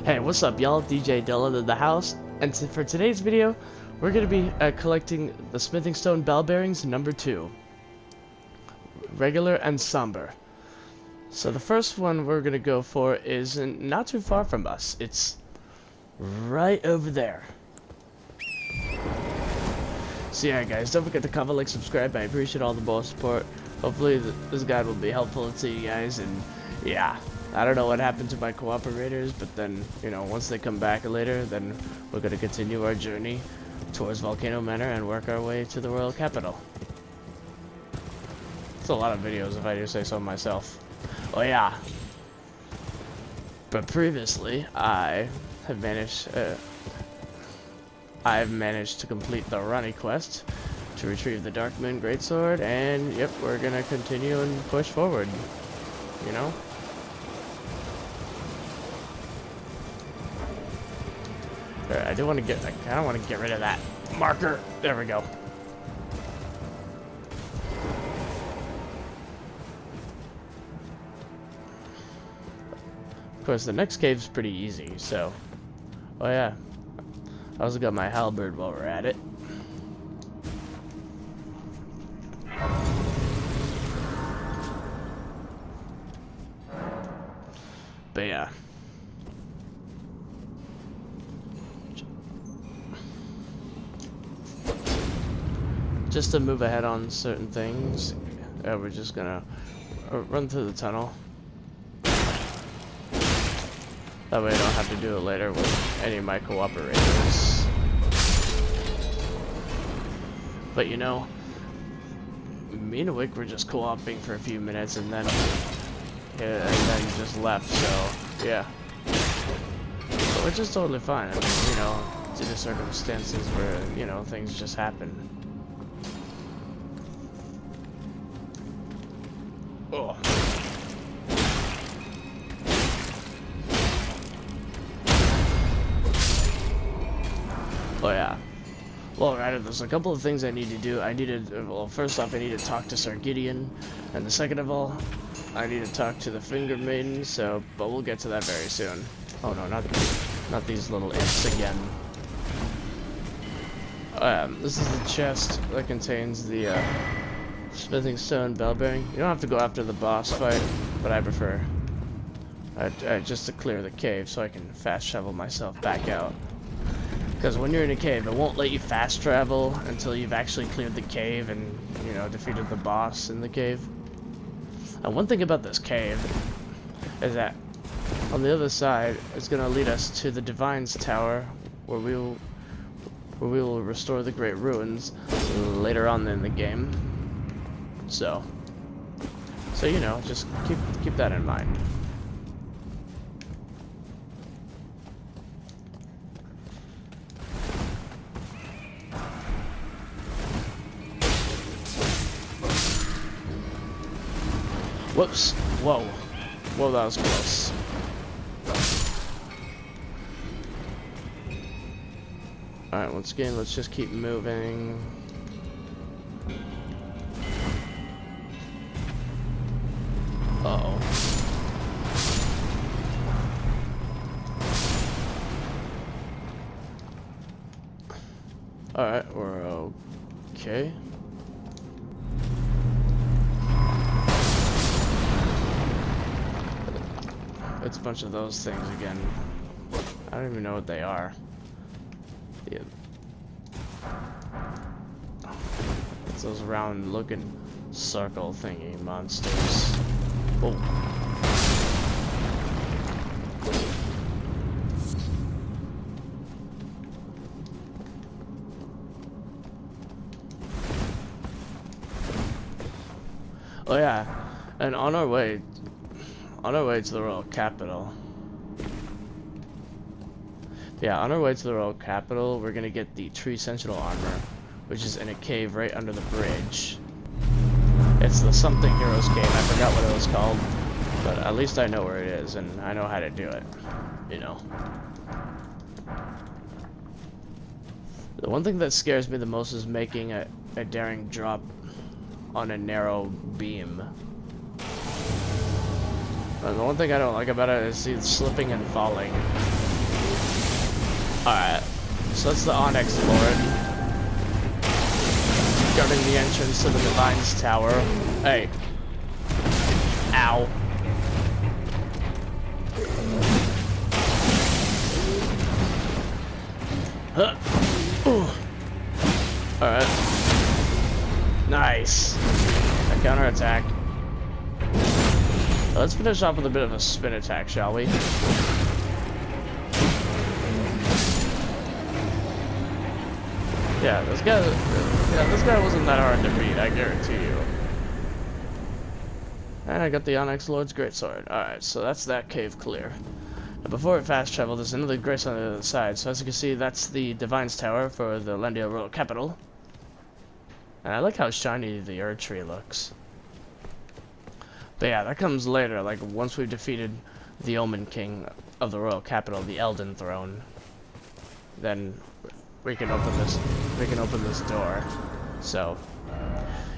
Hey, what's up, y'all? DJ Dylan in the house, and for today's video, we're going to be collecting the smithing stone bell bearings number 2, regular and somber. So the first one we're going to go for is not too far from us. It's right over there. So yeah, guys, don't forget to comment, like, subscribe. I appreciate all the ball support. Hopefully this guide will be helpful to you guys, and yeah. I don't know what happened to my cooperators, but then, you know, once they come back later, then we're going to continue our journey towards Volcano Manor and work our way to the royal capital. It's a lot of videos if I do say so myself. Oh yeah. But previously, I've managed to complete the Ronnie quest to retrieve the Dark Moon Greatsword, and yep, we're going to continue and push forward, you know? I do want to get. I kind of want to get rid of that marker. There we go. Of course, the next cave's pretty easy. So, oh yeah, I also got my halberd while we're at it. But yeah. Just to move ahead on certain things, we're just gonna run through the tunnel. That way I don't have to do it later with any of my cooperators. But you know, me and Wick were just co-oping for a few minutes and then he just left, so yeah. But which is totally fine. I mean, you know, due to circumstances where, you know, things just happen. Oh. Oh yeah. Well, right, there's a couple of things I need to do. Well, first off, I need to talk to Sir Gideon, and the second of all, I need to talk to the Finger Maiden, but we'll get to that very soon. Oh no, not these little imps again. This is the chest that contains the, smithing stone bell bearing. You don't have to go after the boss fight, but I prefer just to clear the cave so I can fast travel myself back out. Because when you're in a cave, it won't let you fast travel until you've actually cleared the cave and, you know, defeated the boss in the cave. And one thing about this cave is that on the other side, it's going to lead us to the Divine's Tower, where we will restore the Great Ruins later on in the game. So you know, just keep that in mind. Whoops! Whoa! Whoa, that was close. All right, once again, let's just keep moving. Uh-oh. Alright, we're okay. It's a bunch of those things again. I don't even know what they are. Yeah. It's those round looking circle thingy monsters. Oh. Oh yeah, and on our way to the royal capital. Yeah, on our way to the royal capital, we're gonna get the tree sentinel armor, which is in a cave right under the bridge. It's the something heroes cave. I forgot what it was called, but at least I know where it is and I know how to do it. You know. The one thing that scares me the most is making a daring drop on a narrow beam. And the one thing I don't like about it is see slipping and falling. Alright, so that's the Onyx Lord. Guarding the entrance to the Divine's Tower. Hey. Ow. Huh. Alright. Nice. A counterattack. Let's finish off with a bit of a spin attack, shall we? Yeah, this guy wasn't that hard to beat, I guarantee you. And I got the Onyx Lord's Greatsword. Alright, so that's that cave clear. Now before we fast travel, there's another grace on the other side. So as you can see, that's the Divine's Tower for the Lendia Royal Capital. And I like how shiny the Erd Tree looks. But yeah, that comes later, like once we've defeated the Omen King of the Royal Capital, the Elden Throne. Then we can open this door. So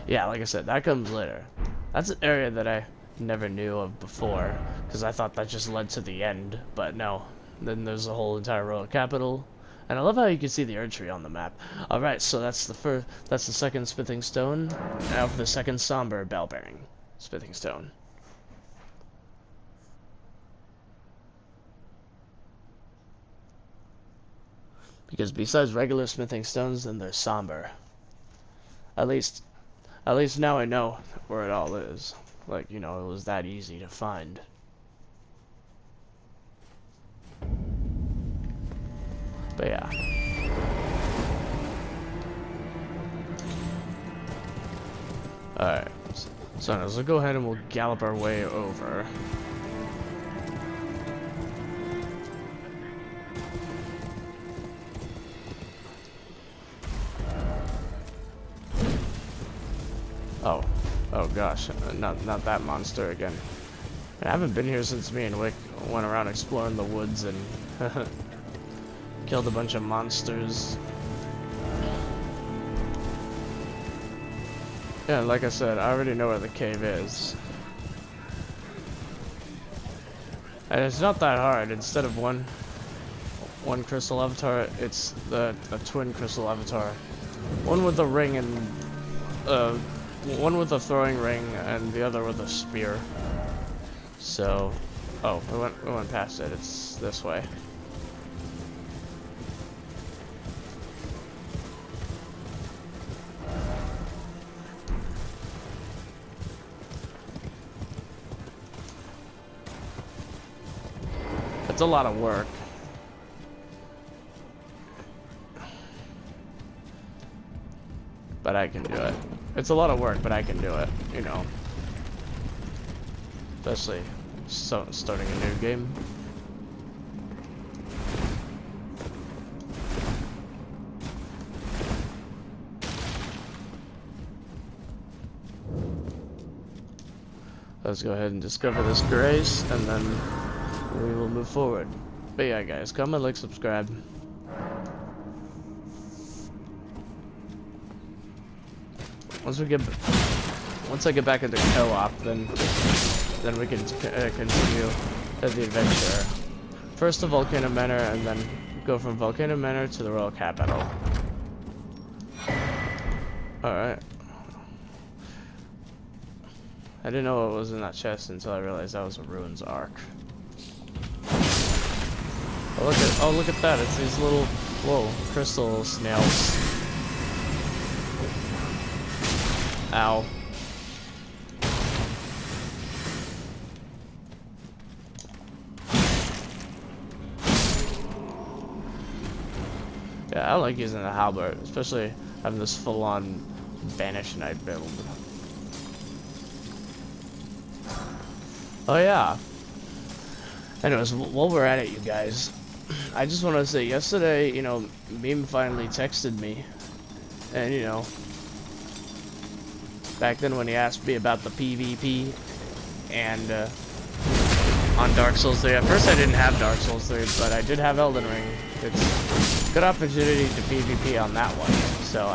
yeah, like I said, that comes later. That's an area that I never knew of before, because I thought that just led to the end, but no. Then there's a whole entire Royal Capital. And I love how you can see the Erd Tree on the map. Alright, so that's the second Smithing Stone. Now for the second Somber Bell Bearing Smithing Stone. Because besides regular smithing stones, then there's Somber. At least now I know where it all is. Like, you know, it was that easy to find. But yeah. Alright. So now let's go ahead and we'll gallop our way over. Oh gosh, not that monster again. I haven't been here since me and Wick went around exploring the woods and killed a bunch of monsters. Yeah, like I said, I already know where the cave is. And it's not that hard. Instead of one crystal avatar, it's a twin crystal avatar. One with a ring and one with a throwing ring and the other with a spear. So, oh, we went past it. It's this way. It's a lot of work. But I can do it. It's a lot of work, but I can do it, you know. Especially starting a new game. Let's go ahead and discover this grace, and then we will move forward. But yeah, guys, comment, like, subscribe. Once I get back into co-op, then we can continue the adventure. First to Volcano Manor, and then go from Volcano Manor to the Royal Capital. Alright. I didn't know what was in that chest until I realized that was a Ruins Ark. Oh look at that, it's these little, whoa, crystal snails. Ow. Yeah, I like using the halberd, especially having this full-on Banish Knight build. Oh yeah. Anyways, while we're at it, you guys, I just want to say, yesterday, you know, Meme finally texted me, and you know, back then when he asked me about the PvP and on Dark Souls 3. At first I didn't have Dark Souls 3, but I did have Elden Ring. It's a good opportunity to PvP on that one. So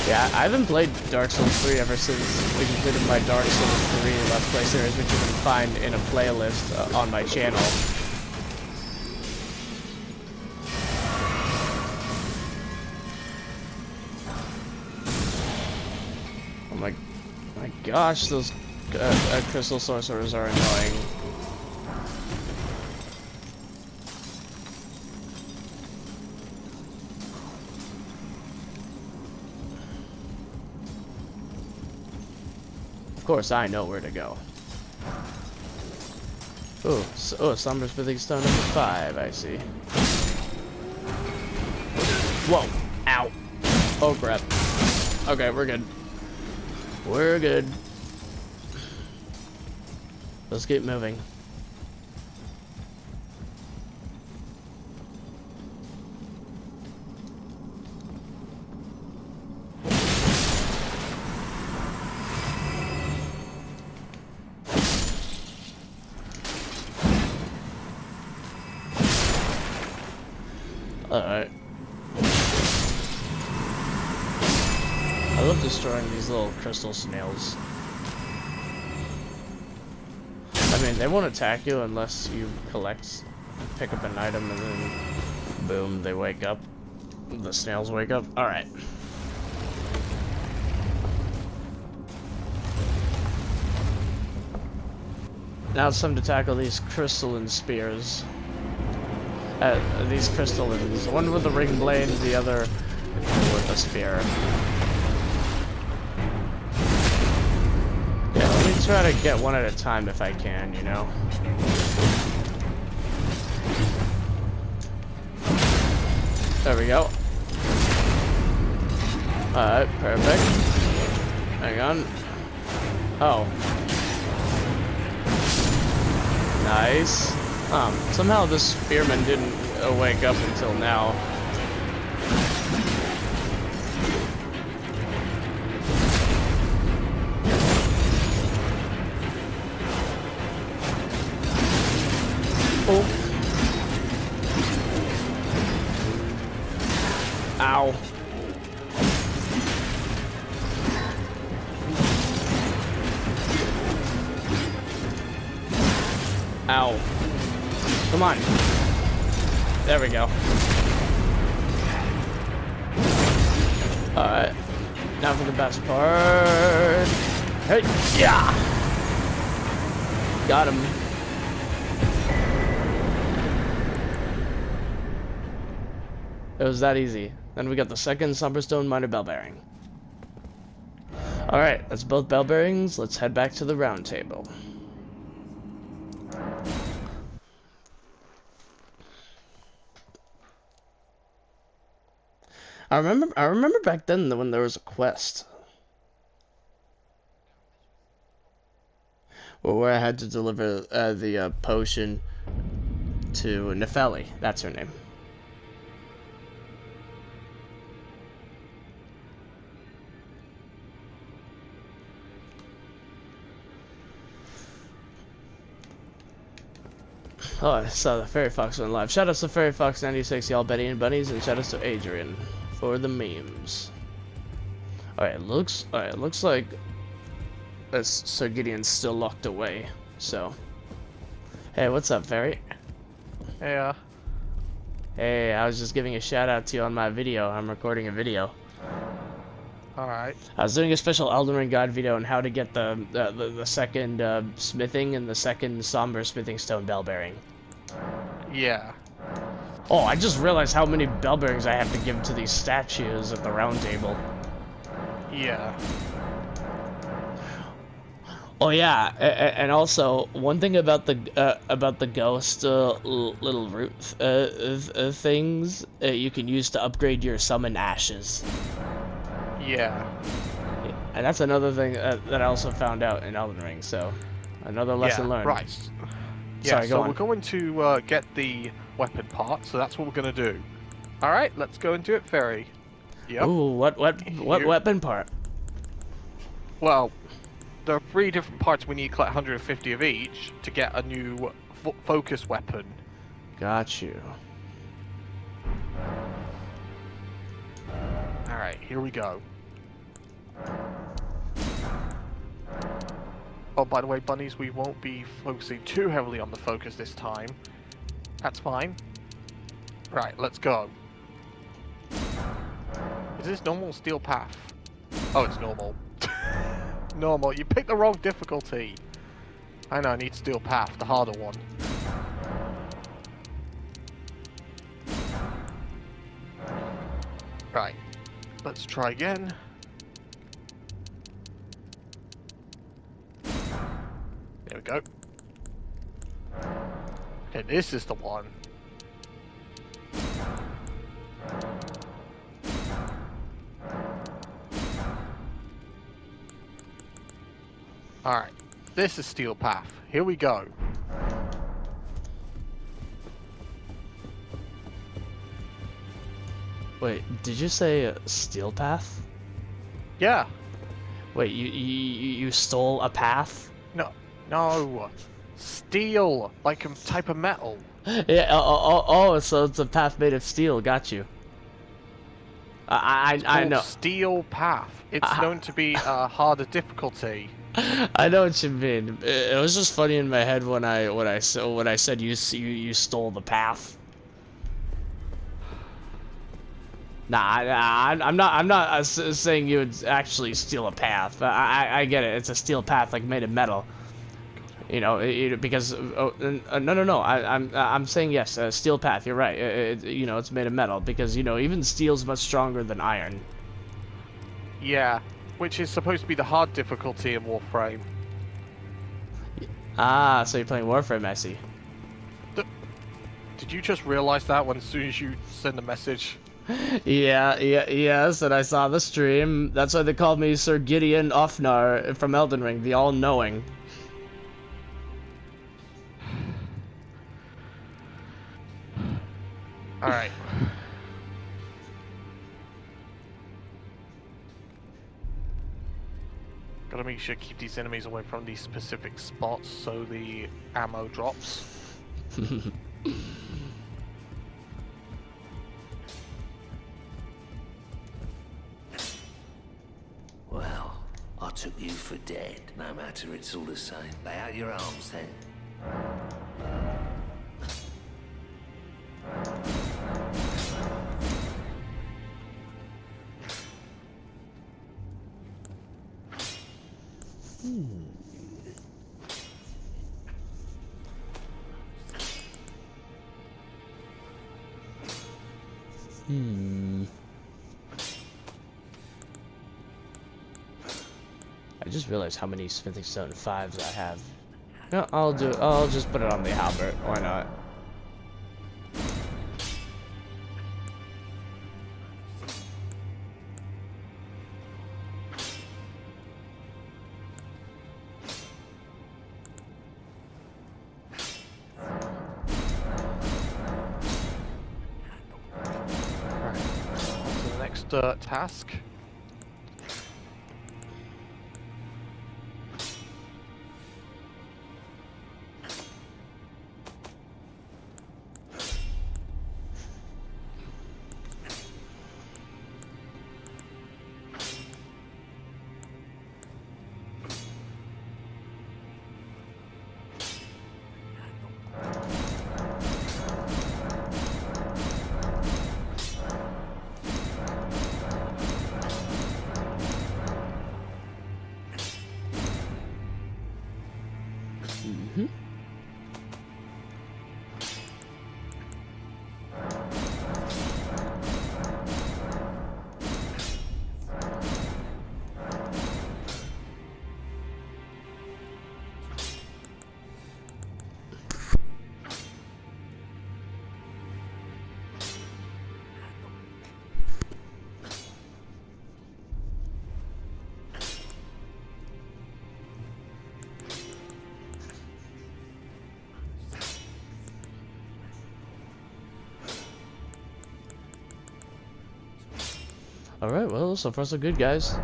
yeah, I haven't played Dark Souls 3 ever since we completed my Dark Souls 3 Let's Play series, which you can find in a playlist on my channel. gosh, those crystal sorcerers are annoying. Of course, I know where to go. Oh, Somber Smithing Stone number 5, I see. Whoa! Ow! Oh crap. Okay, we're good. We're good. Let's keep moving. Alright. I love destroying these little crystal snails. I mean, they won't attack you unless you pick up an item, and then boom, they wake up. The snails wake up. Alright. Now it's time to tackle these crystalline spears. These crystallines. One with the ring blade, the other with a spear. Yeah, let me try to get one at a time if I can, you know? There we go. Alright, perfect. Hang on. Oh. Nice. Somehow this spearman didn't wake up until now. Oh. Ow. Ow. Come on. There we go. Alright. Now for the best part. Hey, yeah! Got him. It was that easy. Then we got the second Somberstone minor bell bearing. Alright, that's both bell bearings. Let's head back to the round table. I remember back then when there was a quest where I had to deliver the potion to Nefeli. That's her name. Oh, I saw the Fairy Fox went live. Shout outs to Fairy Fox 96, y'all Betty and Bunnies, and shout outs to Adrian for the memes. Alright, it looks like Sir Gideon's still locked away, so. Hey, what's up, Fairy? Hey, Hey, I was just giving a shout out to you on my video. I'm recording a video. alright. I was doing a special Elden Ring guide video on how to get the second smithing and the second somber smithing stone bell bearing. Yeah. Oh, I just realized how many bell bearings I have to give to these statues at the round table. Yeah. Oh yeah, and also one thing about the ghost little root things you can use to upgrade your summon ashes. Yeah. And that's another thing that I also found out in Elden Ring. So another lesson learned. Right. Yeah. Sorry, so go on. we're going to get the weapon part. So that's what we're gonna do. All right. Let's go and do it, Fairy. Yep. Ooh, what weapon part? Well, there are 3 different parts we need to collect 150 of each to get a new focus weapon. Got you. All right. Here we go. Oh, by the way, bunnies, we won't be focusing too heavily on the focus this time. That's fine. Right, let's go. Is this normal steel path? Oh, it's normal. Normal. You picked the wrong difficulty. I know, I need Steel Path, the harder one. Right. Let's try again. There we go. Okay, this is the one. Alright, this is Steel Path. Here we go. Wait, did you say steel path? Yeah. Wait, you stole a path? No. Steel, like a type of metal. Yeah. So it's a path made of steel. Got you. I know. Steel Path. It's known to be a harder difficulty. I know what you mean. It was just funny in my head when I said you stole the path. Nah, I'm not saying you would actually steal a path. I get it. It's a steel path, like made of metal. You know, because no. I'm saying yes, steel path. You're right. You know, it's made of metal because even steel's much stronger than iron. Yeah, which is supposed to be the hard difficulty in Warframe. Ah, so you're playing Warframe, I see. Did you just realize that as soon as you send a message? Yes, and I saw the stream. That's why they called me Sir Gideon Ofnar from Elden Ring, the all-knowing. Alright. Gotta make sure to keep these enemies away from these specific spots so the ammo drops. Well, I took you for dead. No matter, it's all the same. Lay out your arms then. I just realized how many Smithing Stone 5s I have. No, I'll just put it on the halberd. Why not? Right. On to the next task. Alright, well, so far so good, guys.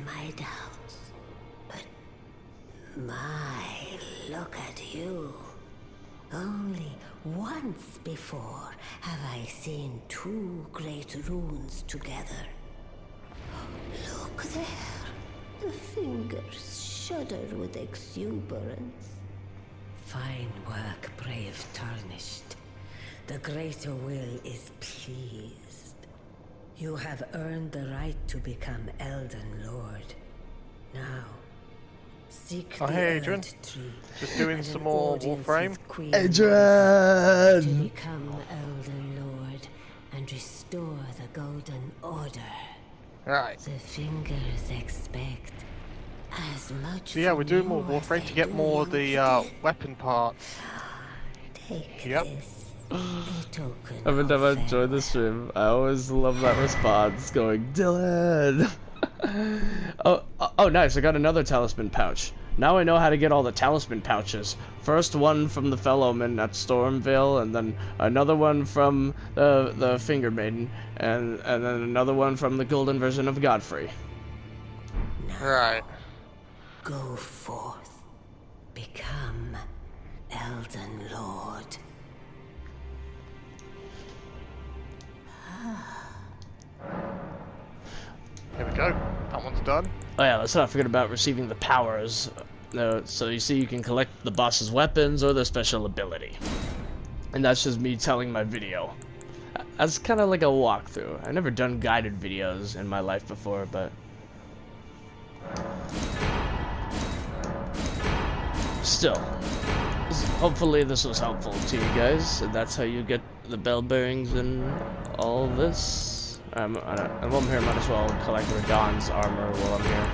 My doubts, but my, look at you. Only Once before have I seen two great runes together. Look there. The fingers shudder with exuberance. Fine work, brave Tarnished. The greater will is pleased. You have earned the right to become Elden Lord. Now, seek the hey, Adrian. Erd tree. Just doing and some an more audience Warframe. with Queen Adrian! Marika to become Elden Lord and restore the Golden Order. Right. The fingers expect as much. So yeah, we're doing from more you as Warframe they to get do more of the Young weapon parts. Take Yep. this, a token Every time I of join the farewell. stream, I always love that response going, Dylan! oh, nice, I got another talisman pouch. Now I know how to get all the talisman pouches. First one from the Fellowman at Stormvale, and then another one from the Finger Maiden, and then another one from the golden version of Godfrey. Right. Go forth, become Elden Lord. Here we go. That one's done. Oh yeah, let's not forget about receiving the powers. So you see you can collect the boss's weapons or their special ability. And that's just me telling my video. That's kind of like a walkthrough. I've never done guided videos in my life before, but... Still. Hopefully this was helpful to you guys, and that's how you get the bell bearings and all this. And while I'm here, might as well collect Radahn's armor while I'm here.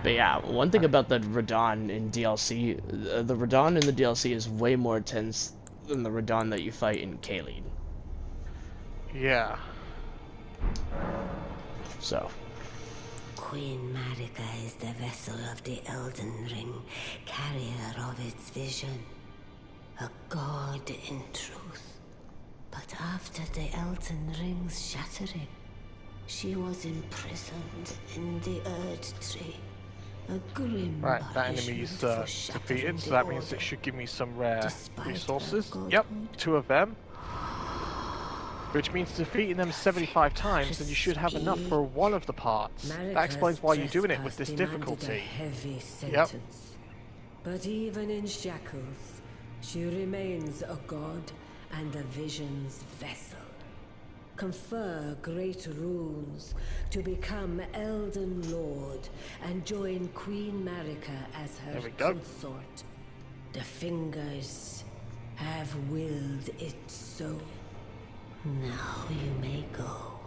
But yeah, one thing about the Radahn in DLC, the Radahn in the DLC is way more intense than the Radahn that you fight in Caelid. Yeah. So. Queen Marika is the vessel of the Elden Ring, carrier of its vision. A god in truth. But after the Elden Ring's shattering, she was imprisoned in the Erd Tree. A grim Right, that punishment enemy's for shattering defeated, so the that means order. it should give me some rare Despite her resources. godhood. Yep, 2 of them. Which means defeating them 75 times, and you should have enough for one of the parts. That explains why you're doing it with this Trespass demanded a difficulty. heavy sentence. But even in shackles, she remains a god and the vision's vessel. Confer great runes to become Elden Lord and join Queen Marika as her There we go. consort. The fingers have willed it so. Now you may go.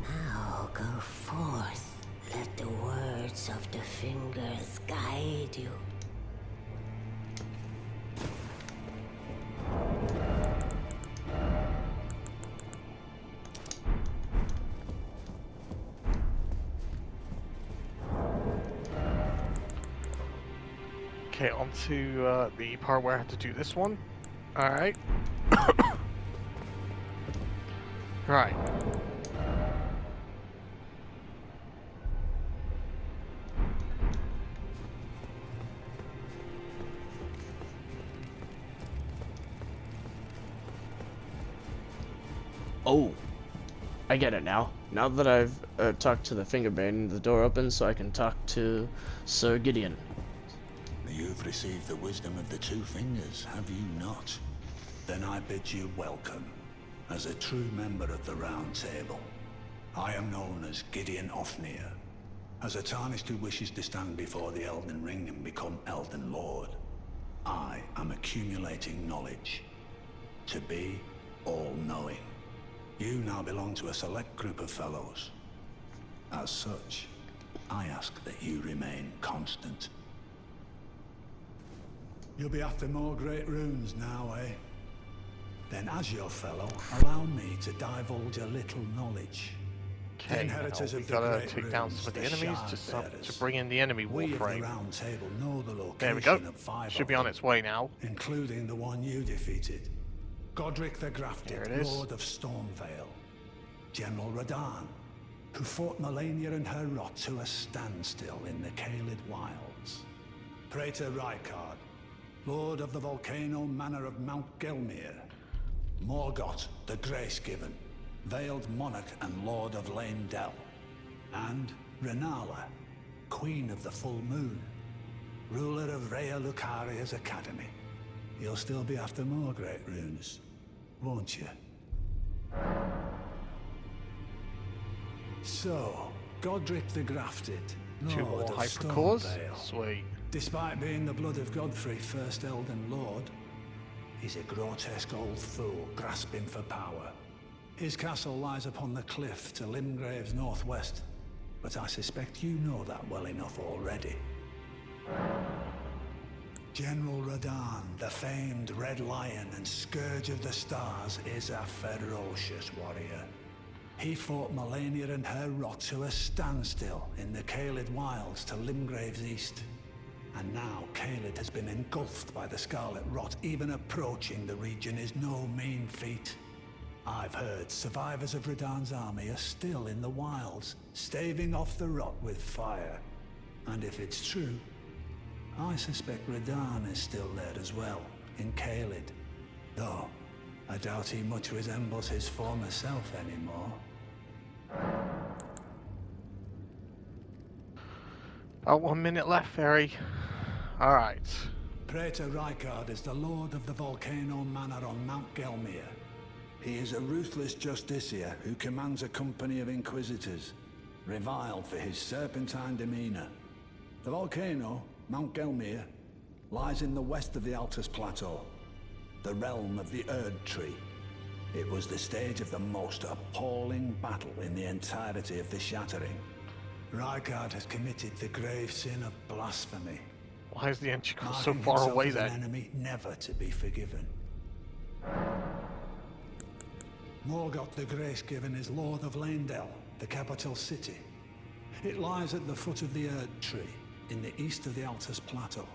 Now go forth. Let the words of the fingers guide you. Okay, on to the part where I have to do this one. Alright. Right. Oh, I get it now. Now that I've talked to the Fingerbane, the door opens so I can talk to Sir Gideon. You've received the wisdom of the two fingers, have you not? Then I bid you welcome, as a true member of the Round Table. I am known as Gideon Ofnir, as a Tarnished who wishes to stand before the Elden Ring and become Elden Lord. I am accumulating knowledge, to be all-knowing. You now belong to a select group of fellows. As such, I ask that you remain constant. You'll be after more great runes now, eh? Then as your fellow, allow me to divulge a little knowledge. The Okay, now inheritors we of the gotta great take down runes, some of the the enemies Shard to bring in the enemy We of the Warframe. Round Table know the location There we go. of 5 Should of be on them, its way now. including the one you defeated. Godric the Grafted, There it is. Lord of Stormvale. General Radahn, who fought Melania and her rot to a standstill in the Caelid Wilds. Praetor Rykard, Lord of the volcano manor of Mount Gelmir. Morgoth, the Grace-Given, veiled monarch and Lord of Leyndell. And Renala, Queen of the Full Moon, ruler of Rhea Lucaria's academy. You'll still be after more great runes, won't you? So, Godric the Grafted, Two more Lord of hypercores. Stormvale. Sweet. Despite being the blood of Godfrey, first Elden Lord, he's a grotesque old fool grasping for power. His castle lies upon the cliff to Limgrave's northwest, but I suspect you know that well enough already. General Radahn, the famed Red Lion and Scourge of the Stars, is a ferocious warrior. He fought Melania and her rot to a standstill in the Caelid Wilds to Limgrave's east. And now Caelid has been engulfed by the Scarlet Rot. Even approaching the region is no mean feat. I've heard survivors of Radahn's army are still in the wilds, staving off the rot with fire. And if it's true, I suspect Radahn is still there as well, in Caelid. Though, I doubt he much resembles his former self anymore. About 1 minute left, Fairy. Alright. Praetor Rykard is the Lord of the Volcano Manor on Mount Gelmir. He is a ruthless justiciar who commands a company of inquisitors, reviled for his serpentine demeanor. The volcano, Mount Gelmir, lies in the west of the Altus Plateau, the realm of the Erd Tree. It was the stage of the most appalling battle in the entirety of the Shattering. Rykard has committed the grave sin of blasphemy. Why is the Enchicole so marking far himself away as then? an enemy never to be forgiven. Morgoth the Grace-Given is Lord of Leyndell, the capital city. It lies at the foot of the Erd Tree, in the east of the Altus Plateau.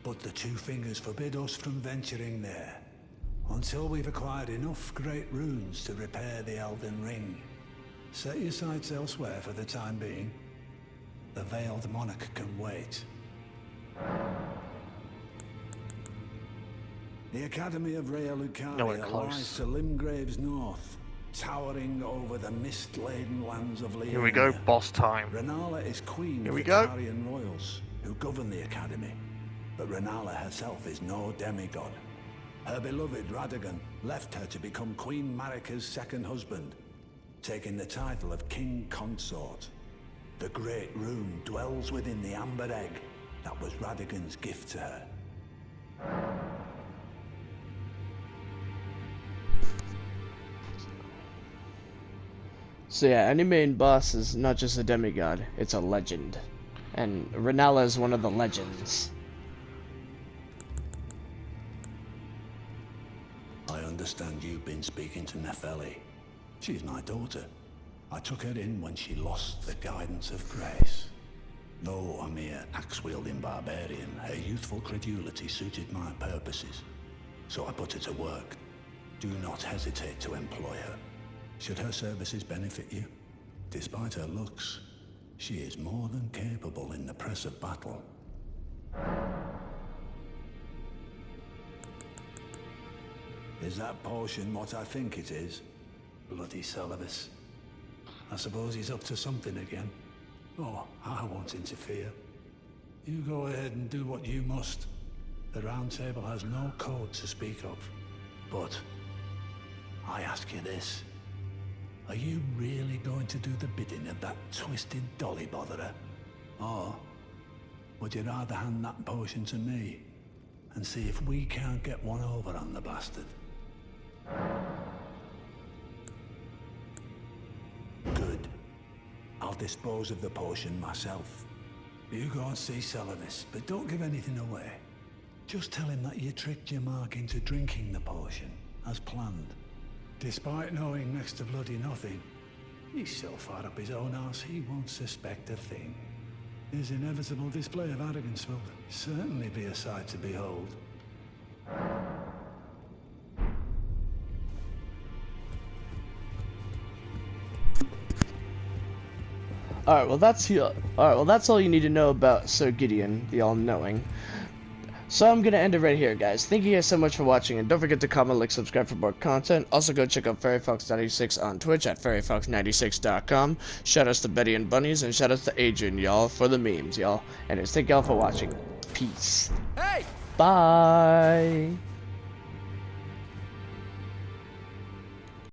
But the Two Fingers forbid us from venturing there, until we've acquired enough great runes to repair the Elden Ring. Set your sights elsewhere for the time being. The Veiled Monarch can wait. The Academy of Rhea Nowhere Lucaria close. lies to Limgrave's north, towering over the mist-laden lands of Leonia. Here we go, boss time. Renala is queen Here of we the go. Carian royals, who govern the Academy. But Renala herself is no demigod. Her beloved Radagon left her to become Queen Marika's second husband, taking the title of King Consort. The Great Rune dwells within the Amber Egg that was Radagon's gift to her. So yeah, any main boss is not just a demigod, it's a legend. And Renala is one of the legends. I understand you've been speaking to Nepheli. She's my daughter. I took her in when she lost the guidance of grace. Though a mere axe-wielding barbarian, her youthful credulity suited my purposes. So I put her to work. Do not hesitate to employ her. Should her services benefit you, despite her looks, she is more than capable in the press of battle. Is that potion what I think it is? Bloody Celovus. I suppose he's up to something again. Oh, I won't interfere. You go ahead and do what you must. The Round Table has no code to speak of. But I ask you this. Are you really going to do the bidding of that twisted dolly botherer? Or would you rather hand that potion to me and see if we can't get one over on the bastard? Good. I'll dispose of the potion myself. You go and see Celovus, but don't give anything away. Just tell him that you tricked your mark into drinking the potion, as planned. Despite knowing next to bloody nothing, he's so far up his own arse he won't suspect a thing. His inevitable display of arrogance will certainly be a sight to behold. Alright, well that's all you need to know about Sir Gideon, the all-knowing. So I'm gonna end it right here, guys. Thank you guys so much for watching, and don't forget to comment, like, subscribe for more content. Also go check out FairyFox96 on Twitch at FairyFox96.com. Shoutouts to Betty and Bunnies, and shoutouts to Adrian, y'all, for the memes, y'all. Anyways, thank y'all for watching. Peace. Hey! Bye.